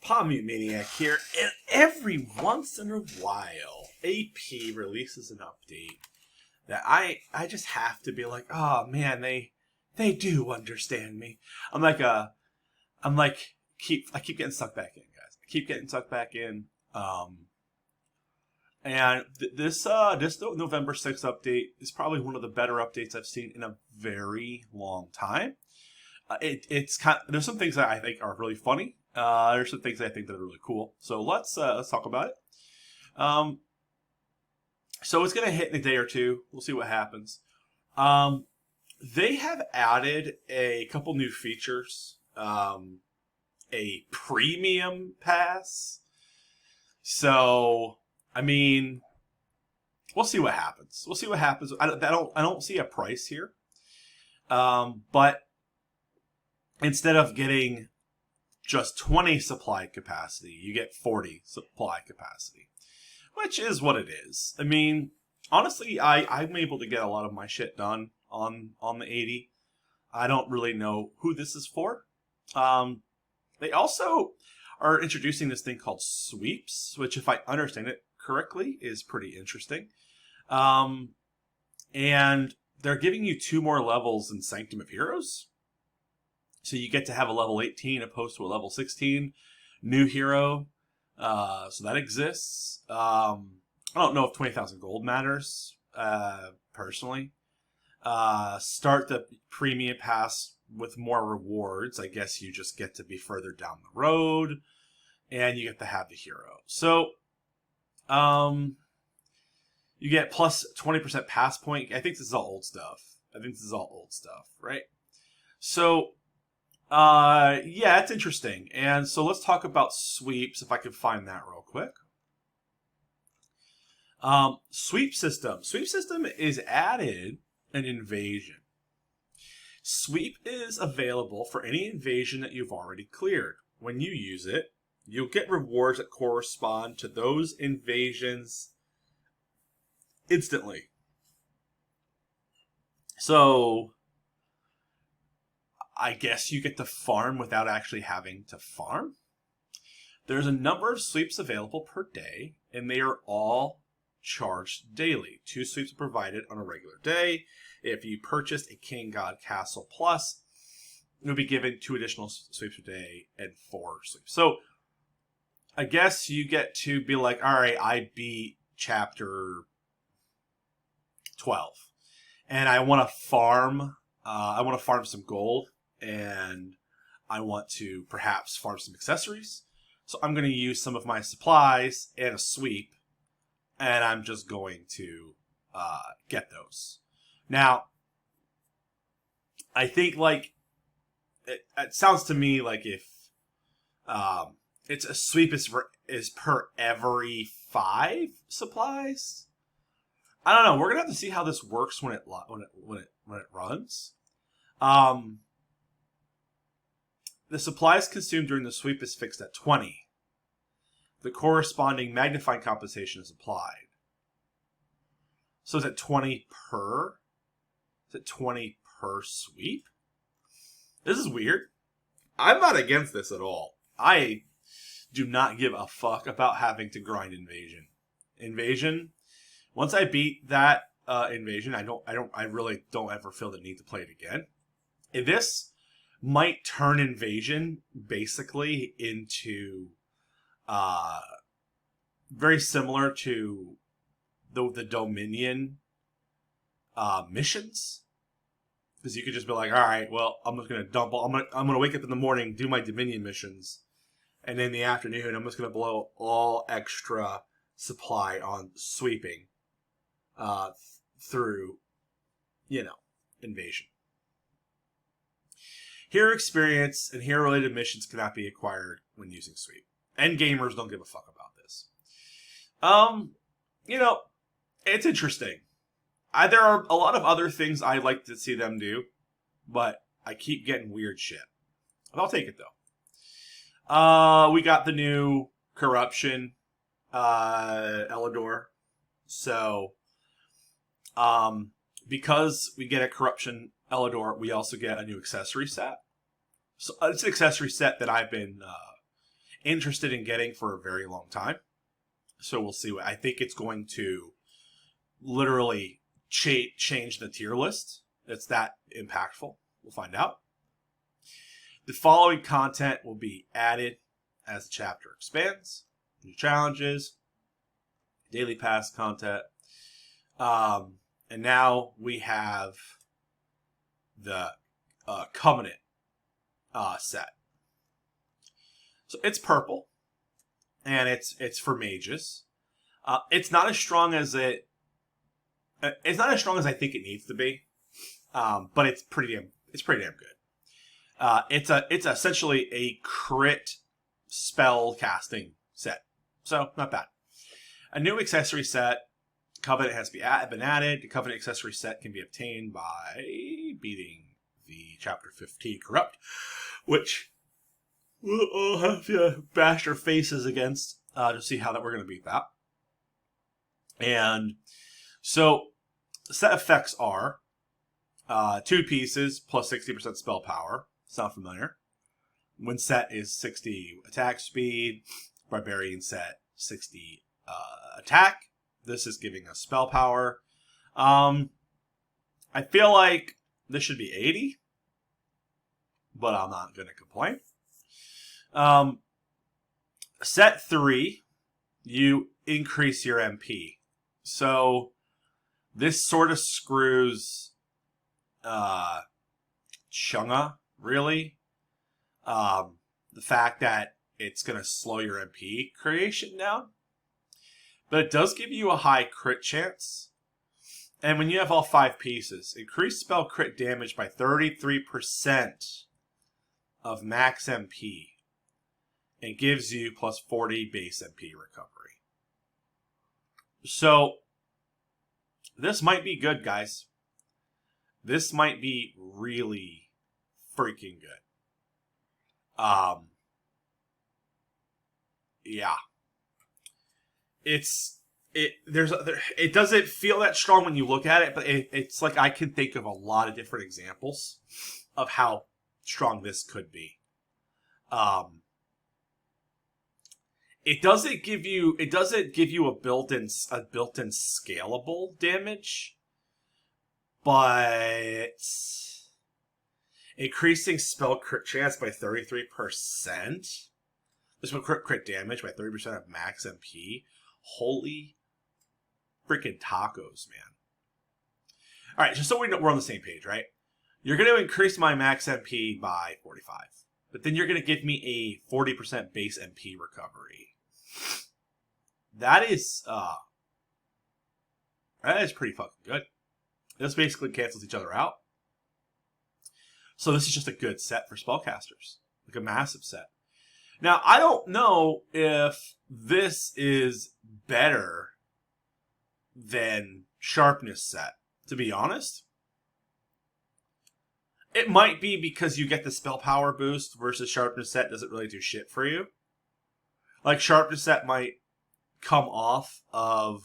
Pommy Maniac here, and every once in a while, AP releases an update that I just have to be like, oh man, they do understand me. I'm like I keep getting sucked back in, guys. I keep getting sucked back in. This November 6th update is probably one of the better updates I've seen in a very long time. It's there's some things that I think are really funny. There's some things I think that are really cool. So let's talk about it. So it's gonna hit in a day or two. We'll see what happens. They have added a couple new features. A premium pass. So I mean, we'll see what happens. We'll see what happens. I don't see a price here. But instead of getting just 20 supply capacity, you get 40 supply capacity, which is what it is. I mean, honestly, I'm able to get a lot of my shit done on the 80. I don't really know who this is for. They also are introducing this thing called sweeps, which, if I understand it correctly, is pretty interesting. And they're giving you 2 more levels in Sanctum of Heroes. So you get to have a level 18 opposed to a level 16 new hero. So that exists. I don't know if 20,000 gold matters, personally. Start the premium pass with more rewards. I guess you just get to be further down the road. And you get to have the hero. So, you get plus 20% pass point. I think this is all old stuff. Right? So, yeah, it's interesting. And so let's talk about sweeps, if I can find that real quick. Sweep system. Sweep system is added an invasion. Sweep is available for any invasion that you've already cleared. When you use it, you'll get rewards that correspond to those invasions instantly. So I guess you get to farm without actually having to farm. There's a number of sweeps available per day, and they are all charged daily. 2 sweeps are provided on a regular day. If you purchased a King God Castle Plus, you'll be given 2 additional sweeps a day and 4 sweeps. So I guess you get to be like, all right, I beat chapter 12, and I want to farm. I want to farm some gold, and I want to perhaps farm some accessories. So I'm going to use some of my supplies and a sweep, and I'm just going to get those. Now, I think like it sounds to me like if it's a sweep is per every 5 supplies. I don't know. We're gonna have to see how this works when it runs. The supplies consumed during the sweep is fixed at 20. The corresponding magnifying compensation is applied. So is it 20 per? Is it 20 per sweep? This is weird. I'm not against this at all. I do not give a fuck about having to grind invasion. Once I beat that invasion, I really don't ever feel the need to play it again. And this might turn invasion basically into very similar to the Dominion missions, because you could just be like, all right, well, I'm just gonna dump. I'm gonna wake up in the morning, do my Dominion missions, and in the afternoon, I'm just gonna blow all extra supply on sweeping through, invasion. Hero experience and hero-related missions cannot be acquired when using sweep. And gamers don't give a fuck about this. It's interesting. There are a lot of other things I'd like to see them do, but I keep getting weird shit. But I'll take it, though. We got the new corruption, Elidor. So, because we get a corruption Elidor, we also get a new accessory set. So it's an accessory set that I've been interested in getting for a very long time. So we'll see. I think it's going to literally change the tier list. It's that impactful. We'll find out. The following content will be added as the chapter expands. New challenges, daily pass content. And now we have the Covenant set. So it's purple, and it's for mages. It's not as strong as it's not as strong as I think it needs to be, but it's pretty damn good. It's essentially a crit spell casting set, so not bad. A new accessory set, Covenant, has been added. The Covenant accessory set can be obtained by beating the Chapter 15 Corrupt, which we'll have to bash our faces against to see how that we're going to beat that. And so set effects are 2 pieces plus 60% spell power. Sound familiar? When set is 60 attack speed. Barbarian set 60 attack. This is giving us spell power. I feel like this should be 80, but I'm not going to complain. Set 3, you increase your MP. So this sort of screws Chunga, really. The fact that it's going to slow your MP creation down. But it does give you a high crit chance. And when you have all 5 pieces, increase spell crit damage by 33% of max MP. And gives you plus 40 base MP recovery. So, this might be good, guys. This might be really freaking good. Yeah. It doesn't feel that strong when you look at it, but it's like I can think of a lot of different examples of how strong this could be. It doesn't give you a built-in scalable damage, but increasing spell crit chance by 33%. This will crit damage by 30% of max MP. Holy freaking tacos, man. Alright, just so we're on the same page, right? You're going to increase my max MP by 45. But then you're going to give me a 40% base MP recovery. That is pretty fucking good. This basically cancels each other out. So this is just a good set for spellcasters. Like a massive set. Now, I don't know if this is better than Sharpness set, to be honest. It might be because you get the spell power boost versus Sharpness set doesn't really do shit for you. Like, Sharpness set might come off of...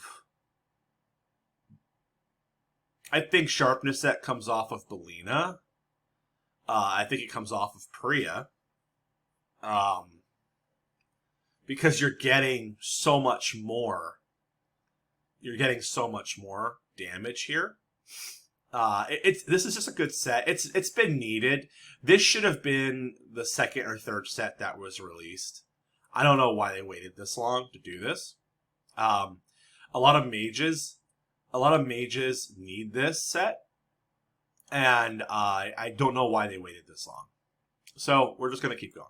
I think Sharpness set comes off of Belina. I think it comes off of Priya. Because you're getting so much more. You're getting so much more damage here. This is just a good set. It's been needed. This should have been the second or third set that was released. I don't know why they waited this long to do this. A lot of mages need this set, and I don't know why they waited this long. So we're just gonna keep going.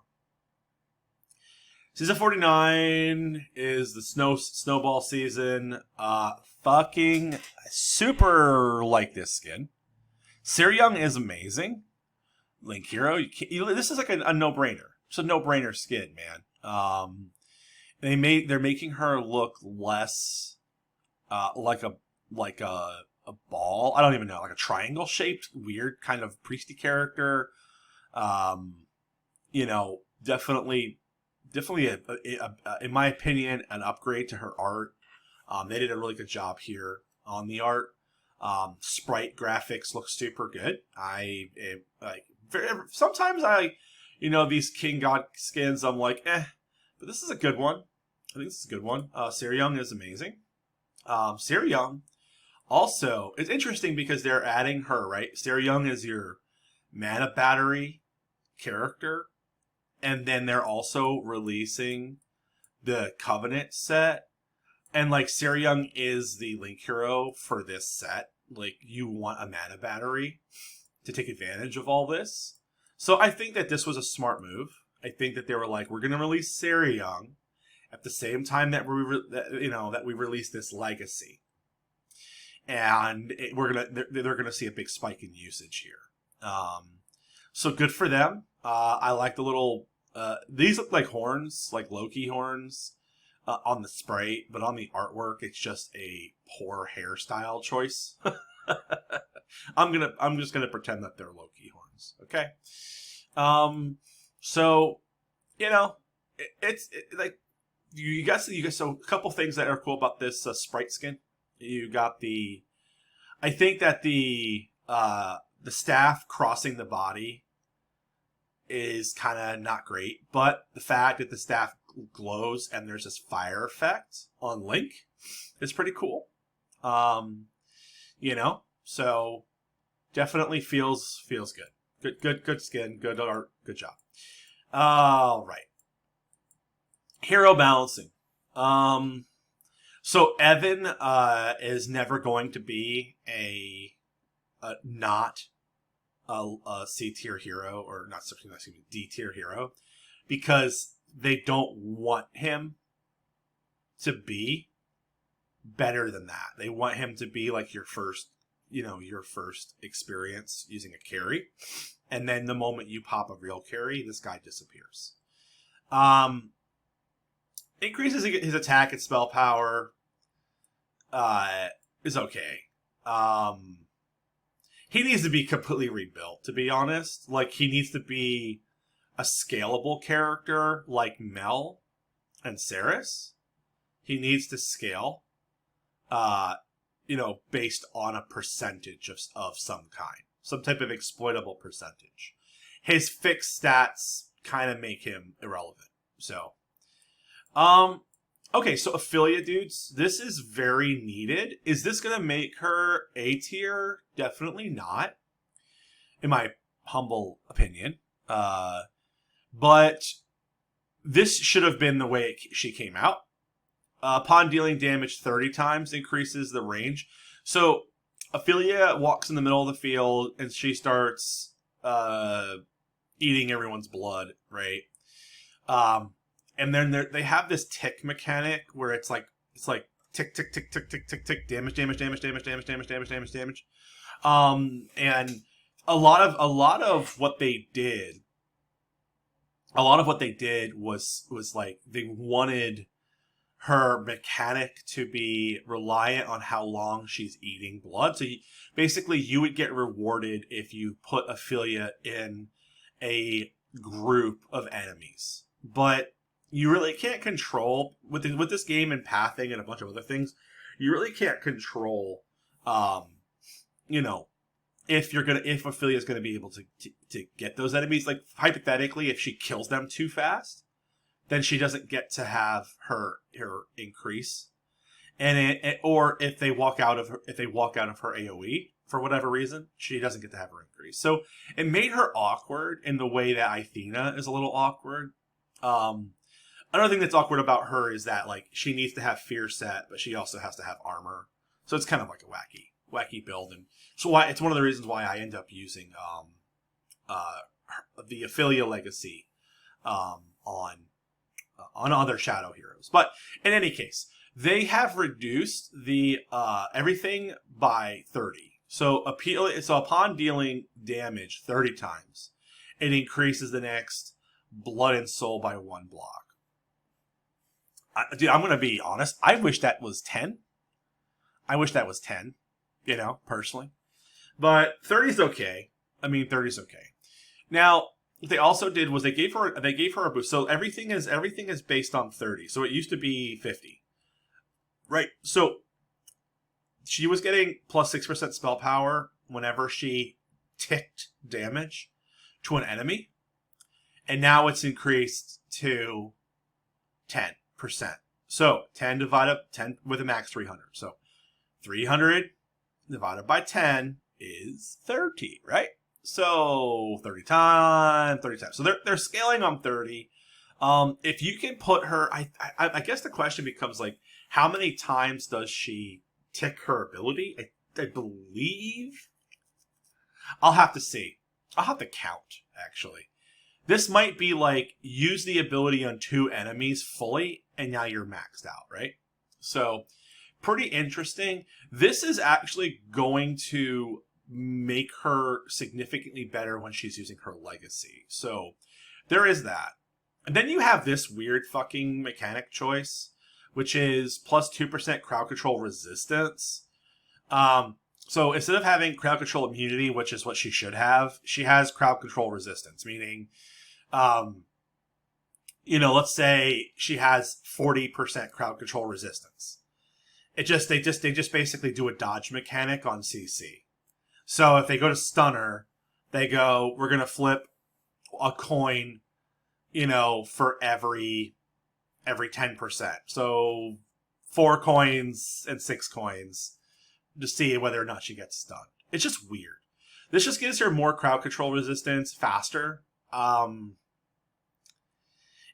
Season 49 is the snowball season. Fucking super like this skin. Siriung is amazing. Link Hero, this is like a no-brainer. It's a no-brainer skin, man. They're making her look less like a ball. I don't even know, like a triangle shaped weird kind of priesty character. Definitely in my opinion, an upgrade to her art. They did a really good job here on the art. Sprite graphics look super good. Sometimes these King God skins, I'm like, But this is a good one. I think this is a good one. Young is amazing. Young also, it's interesting because they're adding her, right? Young is your mana battery character. And then they're also releasing the Covenant set. And like Young is the Link hero for this set. Like you want a mana battery to take advantage of all this. So I think that this was a smart move. I think that they were like, we're going to release Young at the same time that we release this Legacy. And they're gonna see a big spike in usage here. So good for them. I like the little these look like horns, like Loki horns on the sprite, but on the artwork it's just a poor hairstyle choice. I'm just gonna pretend that they're Loki horns. Okay. So it's like you guys so a couple things that are cool about this sprite skin. You got I think that the staff crossing the body is kind of not great, but the fact that the staff glows and there's this fire effect on Link is pretty cool. So definitely feels good. Good skin, good art, good job. All right. Hero balancing. So Evan is never going to be not a C tier hero, or not D tier hero, because they don't want him to be better than that. They want him to be like your first experience using a carry, and then the moment you pop a real carry, this guy disappears. Increases his attack and spell power is okay. He needs to be completely rebuilt, to be honest. Like, he needs to be a scalable character like Mel and Ceres. He needs to scale, based on a percentage of some kind. Some type of exploitable percentage. His fixed stats kind of make him irrelevant. So, okay, so Ophelia, dudes, this is very needed. Is this going to make her A tier? Definitely not, in my humble opinion. But this should have been the way she came out. Upon dealing damage 30 times, increases the range. So Ophelia walks in the middle of the field and she starts eating everyone's blood, right? And then they have this tick mechanic where it's like tick tick tick tick tick tick tick damage. And a lot of what they did was like they wanted her mechanic to be reliant on how long she's eating blood. So basically you would get rewarded if you put Ophelia in a group of enemies. But you really can't control with this game and pathing and a bunch of other things. You really can't control, if Ophelia's gonna be able to get those enemies. Like hypothetically, if she kills them too fast, then she doesn't get to have her increase, or if they walk out of her AOE for whatever reason, she doesn't get to have her increase. So it made her awkward in the way that Athena is a little awkward. Another thing that's awkward about her is that like she needs to have fear set, but she also has to have armor. So it's kind of like a wacky build, and so it's one of the reasons why I end up using the Ophelia Legacy on other Shadow heroes. But in any case, they have reduced the everything by 30. So upon dealing damage 30 times, it increases the next blood and soul by 1 block. Dude, I'm going to be honest. I wish that was 10. Personally. But 30 is okay. 30 is okay. Now, what they also did was they gave her a boost. So everything is based on 30. So it used to be 50. Right. So she was getting plus 6% spell power whenever she ticked damage to an enemy. And now it's increased to 10%. So 10 divided 10 with a max 300. So 300 divided by 10 is 30, right? So 30 times, 30 times. So they're scaling on 30. If you can put her, I guess the question becomes like, how many times does she tick her ability? I believe I'll have to see. I'll have to count, actually. This might be like, use the ability on 2 enemies fully, and now you're maxed out, right? So, pretty interesting. This is actually going to make her significantly better when she's using her legacy. So, there is that. And then you have this weird fucking mechanic choice, which is plus 2% crowd control resistance. So instead of having crowd control immunity, which is what she should have, she has crowd control resistance, meaning, let's say she has 40% crowd control resistance. They just basically do a dodge mechanic on CC. So if they go to stunner, they go, we're going to flip a coin, for every 10%. So 4 coins and 6 coins to see whether or not she gets stunned. It's just weird. This just gives her more crowd control resistance faster.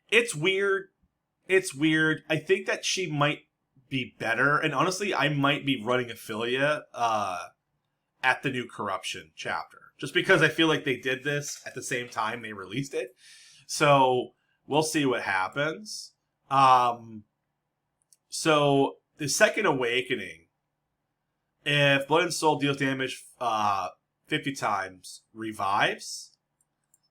It's weird. It's weird. I think that she might be better. And honestly, I might be running Ophelia at the new Corruption chapter. Just because I feel like they did this at the same time they released it. So we'll see what happens. So the Second Awakening, if Blood and Soul deals damage 50 times, revives.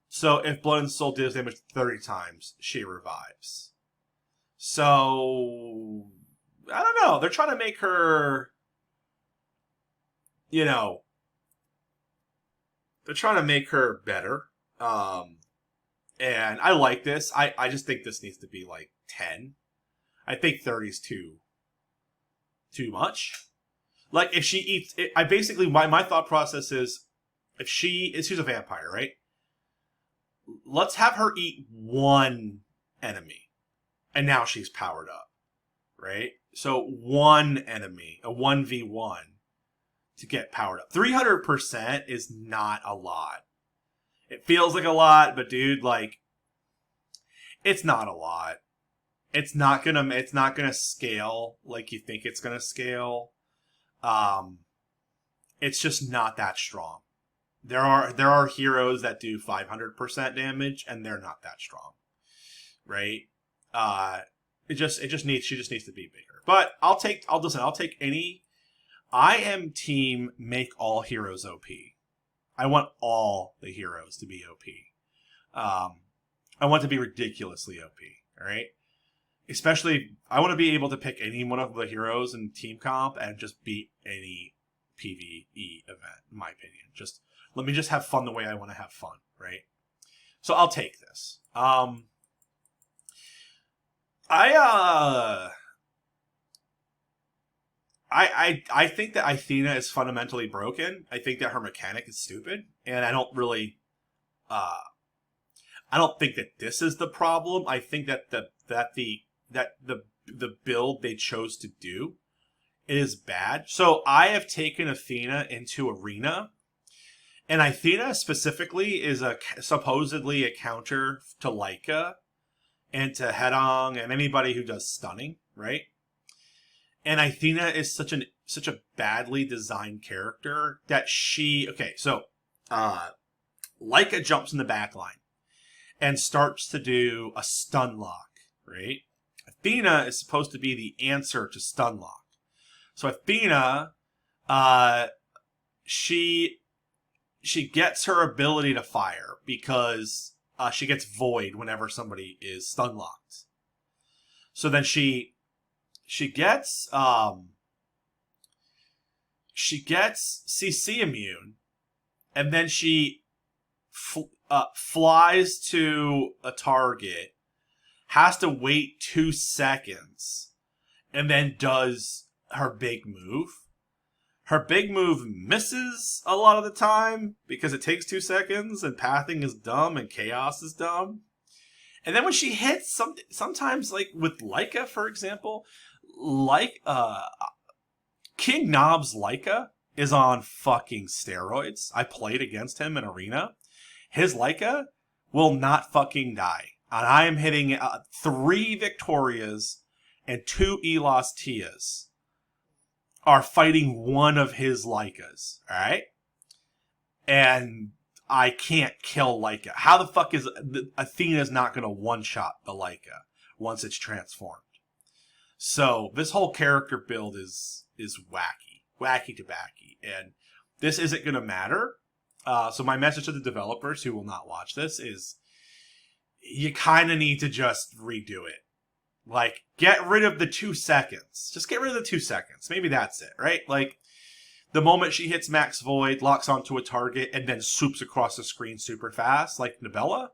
So if Blood and Soul deals damage 30 times, she revives. So, I don't know. They're trying to make her, they're trying to make her better. And I like this. I just think this needs to be like 10. I think 30 is too much. Like, if she eats... my thought process is, if she's a vampire, right? Let's have her eat 1 enemy. And now she's powered up, right? So 1 enemy, a 1v1, to get powered up. 300% is not a lot. It feels like a lot, but dude, like, it's not a lot. It's not gonna scale like you think it's gonna scale. It's just not that strong. There are heroes that do 500% damage, and they're not that strong, right? She just needs to be bigger. But I'll take any. I am team make all heroes OP. I want all the heroes to be OP. I want to be ridiculously OP. All right. Especially, I want to be able to pick any one of the heroes in team comp and just beat any PvE event, in my opinion. Just let me just have fun the way I want to have fun, right? So I'll take this. I think that Athena is fundamentally broken. I think that her mechanic is stupid, and I don't really, I don't think that this is the problem. I think that the build they chose to do is bad. So I have taken Athena into Arena, and Athena specifically is supposedly a counter to Leica and to Hedong and anybody who does stunning, right? And Athena is such a badly designed character that Leica jumps in the back line and starts to do a stun lock, right? Athena is supposed to be the answer to stun lock. So Athena, she gets her ability to fire because she gets void whenever somebody is stun locked. So then she gets CC immune, and then she flies to a target, has to wait 2 seconds, and then does her big move. Her big move misses a lot of the time because it takes 2 seconds, and pathing is dumb and chaos is dumb. And then when she hits, sometimes like with Leica, for example, like King Knob's Leica is on fucking steroids. I played against him in Arena. His Leica will not fucking die. And I am hitting 3 Victorias and 2 Elos Tias are fighting one of his Leicas. Alright? And I can't kill Leica. How the fuck is Athena's not going to one-shot the Leica once it's transformed? So this whole character build is wacky to backy, and this isn't going to matter. So my message to the developers who will not watch this is, you kind of need to just redo it. Like, get rid of the 2 seconds. Just get rid of the 2 seconds. Maybe that's it, right? Like, the moment she hits Max Void, locks onto a target, and then swoops across the screen super fast, like Nabella.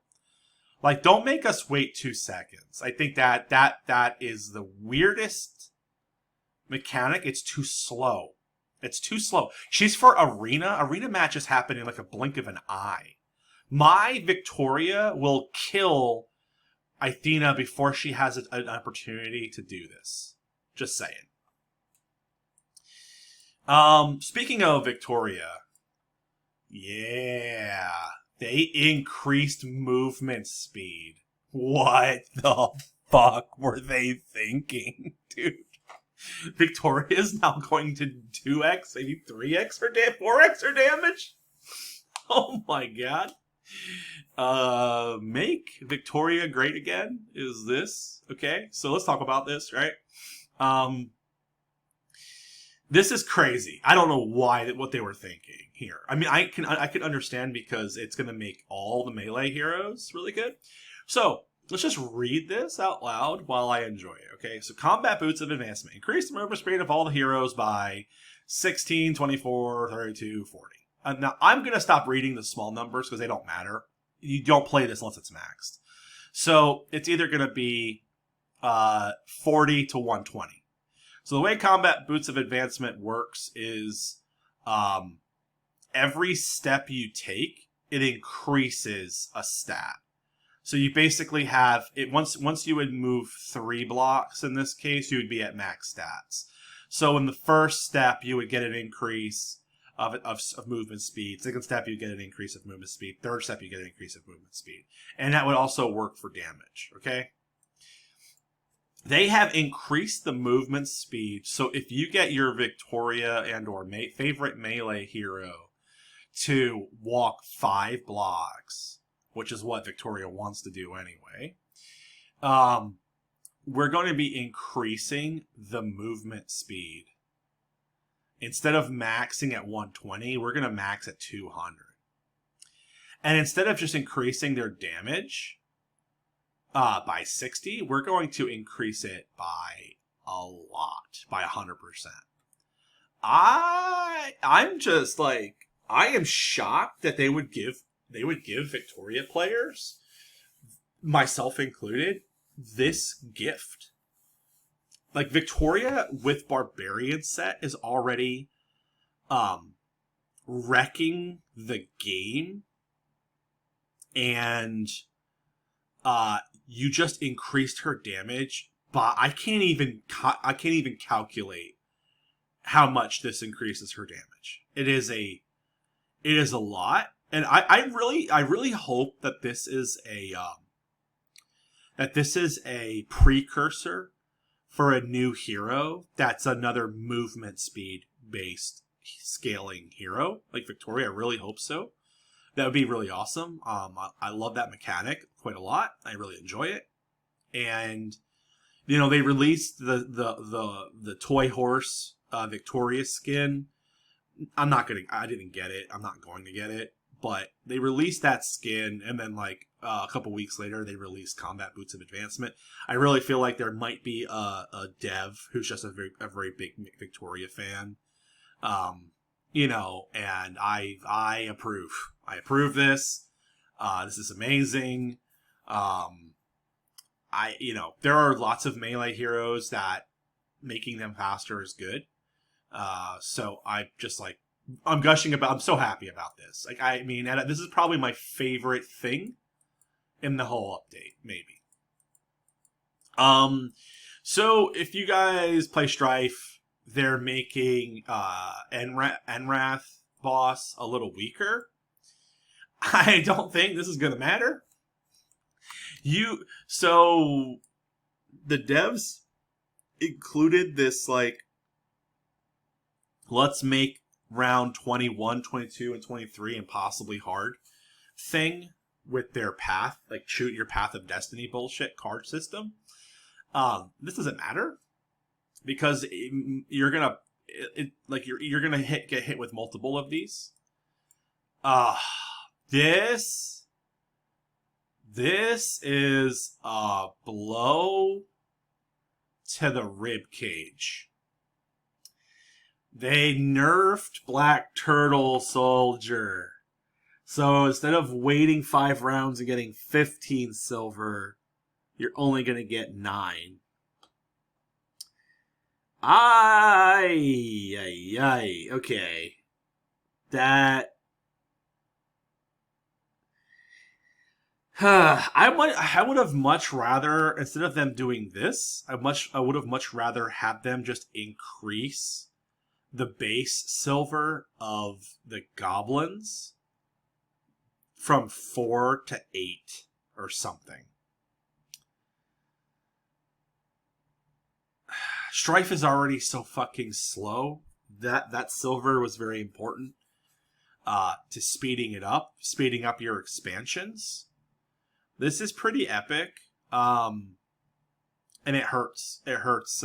Like, don't make us wait 2 seconds. I think that is the weirdest mechanic. It's too slow. It's too slow. She's for Arena. Arena matches happen in like a blink of an eye. My Victoria will kill Athena before she has an opportunity to do this. Just saying. Speaking of Victoria, yeah, they increased movement speed. What the fuck were they thinking, dude? Victoria is now going to 2x, maybe 3x her 4x her damage? Oh my god. Make Victoria great again is this. Okay, so let's talk about this, right? This is crazy. I don't know what they were thinking here. I mean, I can understand because it's going to make all the melee heroes really good. So let's just read this out loud while I enjoy it. Okay, so combat boots of advancement increase the movement speed of all the heroes by 16, 24, 32, 40. Now I'm going to stop reading the small numbers because they don't matter. You don't play this unless it's maxed. So it's either going to be 40 to 120. So the way combat boots of advancement works is every step you take, it increases a stat. So you basically have it once you would move 3 blocks in this case, you would be at max stats. So in the first step, you would get an increase of movement speed. Second step, you get an increase of movement speed. Third step, you get an increase of movement speed. And that would also work for damage, okay? They have increased the movement speed, so if you get your Victoria and or favorite melee hero to walk 5 blocks, which is what Victoria wants to do anyway, we're going to be increasing the movement speed. Instead of maxing at 120, we're going to max at 200. And instead of just increasing their damage by 60, we're going to increase it by a lot, by 100%. I'm just like, I am shocked that they would give Victoria players, myself included, this gift. Like, Victoria with Barbarian set is already wrecking the game, and you just increased her damage, but I can't even calculate how much this increases her damage. It is a lot, and I really hope that this is a precursor for a new hero that's another movement speed based scaling hero like Victoria. I really hope so. That would be really awesome. I love that mechanic quite a lot. I really enjoy it. And you know, they released the toy horse Victoria skin. I didn't get it. I'm not going to get it. But they released that skin, and then like a couple weeks later, they released Combat Boots of Advancement. I really feel like there might be a dev who's just a very big Victoria fan. You know, and I approve. I approve this. This is amazing. There are lots of melee heroes that making them faster is good. So I'm gushing about. I'm so happy about this. Like, I mean, this is probably my favorite thing in the whole update, maybe. So if you guys play Strife, they're making Enra Anrath boss a little weaker. I don't think this is gonna matter. So the devs included this like, let's make round 21, 22, and 23 impossibly hard thing with their path, like shoot your path of destiny bullshit card system. This doesn't matter because you're gonna you're gonna get hit with multiple of these. This is a blow to the rib cage. They nerfed Black Turtle Soldier. So instead of waiting 5 rounds and getting 15 silver, you're only going to get 9. Okay. That... I would have much rather, instead of them doing this, I would have much rather had them just increase the base silver of the goblins from 4 to 8 or something. Strife is already so fucking slow. That silver was very important to speeding up your expansions. This is pretty epic. And it hurts. It hurts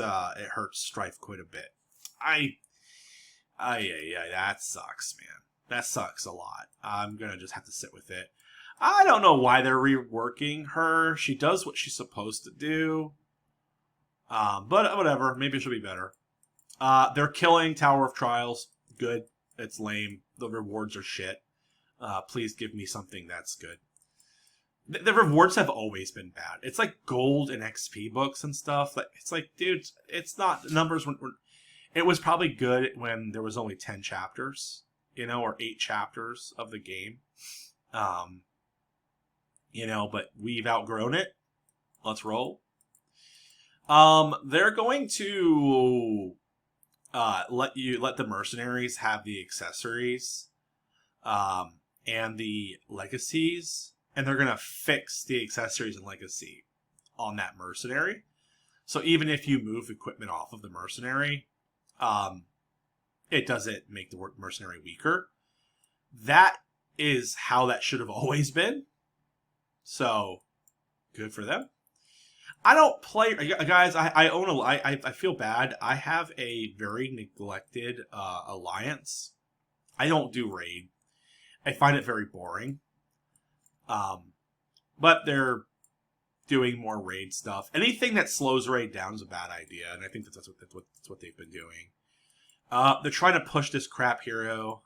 Strife quite a bit. That sucks, man. That sucks a lot. I'm gonna just have to sit with it. I don't know why they're reworking her. She does what she's supposed to do. But whatever. Maybe she'll be better. They're killing Tower of Trials. Good. It's lame. The rewards are shit. Please give me something that's good. The rewards have always been bad. It's like gold and XP books and stuff. It's like, dude, it's not... The numbers weren't... It was probably good when there was only 10 chapters, or 8 chapters of the game. But we've outgrown it. Let's roll. They're going to let the mercenaries have the accessories and the legacies, and they're going to fix the accessories and legacy on that mercenary. So even if you move equipment off of the mercenary, it doesn't make the mercenary weaker. That is how that should have always been. So, good for them. I don't play, guys. I feel bad. I have a very neglected alliance. I don't do raid. I find it very boring. But they're doing more raid stuff. Anything that slows raid down is a bad idea, and I think that's what they've been doing. They're trying to push this crap hero,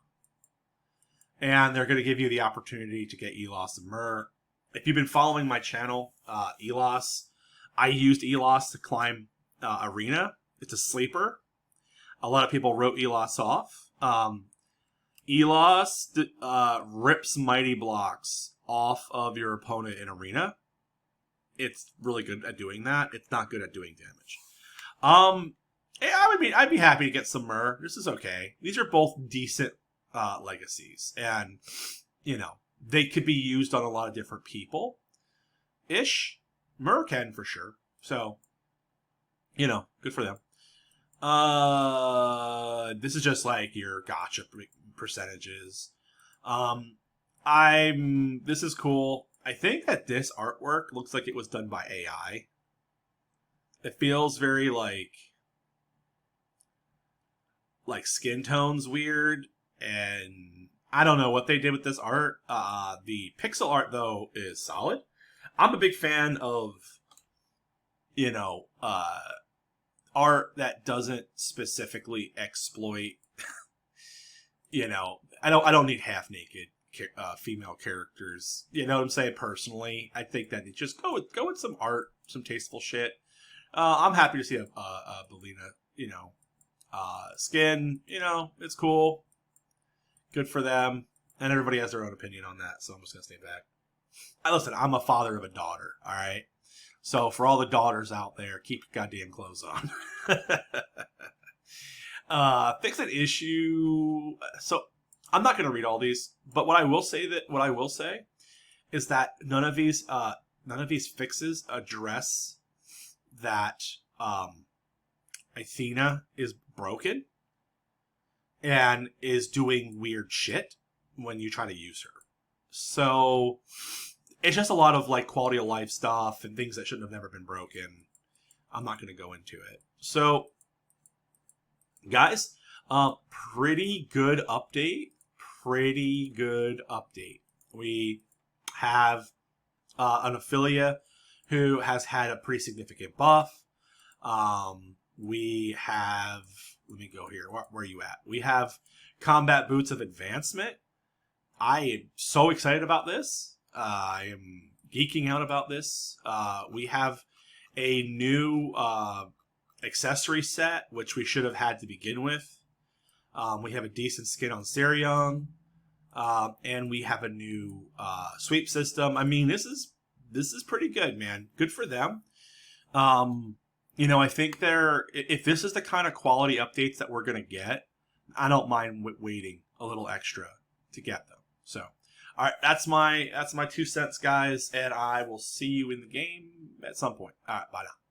and they're going to give you the opportunity to get Elos and Myr. If you've been following my channel, Elos, I used Elos to climb Arena. It's a sleeper. A lot of people wrote Elos off. Elos rips mighty blocks off of your opponent in Arena. It's really good at doing that. It's not good at doing damage. I'd be happy to get some Myr. This is okay. These are both decent legacies, and they could be used on a lot of different people. Myr can for sure. So, good for them. This is just like your gotcha percentages. This is cool. I think that this artwork looks like it was done by AI. It feels very like skin tones weird, and I don't know what they did with this art. The pixel art though is solid. I'm a big fan of art that doesn't specifically exploit I don't need half naked female characters. You know what I'm saying? Personally, I think that it just go with some art, some tasteful shit. I'm happy to see a Belina, skin. It's cool. Good for them. And everybody has their own opinion on that, so I'm just gonna stay back. listen, I'm a father of a daughter, all right? So for all the daughters out there, keep your goddamn clothes on. Fix an issue. So I'm not going to read all these, but what I will say is that none of these fixes address that Athena is broken and is doing weird shit when you try to use her. So it's just a lot of like quality of life stuff and things that shouldn't have never been broken. I'm not going to go into it. So, guys, pretty good update. Pretty good update. We have an Ophelia who has had a pretty significant buff. We have, let me go here. Where are you at? We have combat boots of advancement. I am so excited about this. I am geeking out about this. We have a new accessory set, which we should have had to begin with. We have a decent skin on Serion. And we have a new sweep system. I mean, this is pretty good, man. Good for them. I think if this is the kind of quality updates that we're gonna get, I don't mind waiting a little extra to get them. So, all right, that's my 2 cents, guys, and I will see you in the game at some point. All right, bye now.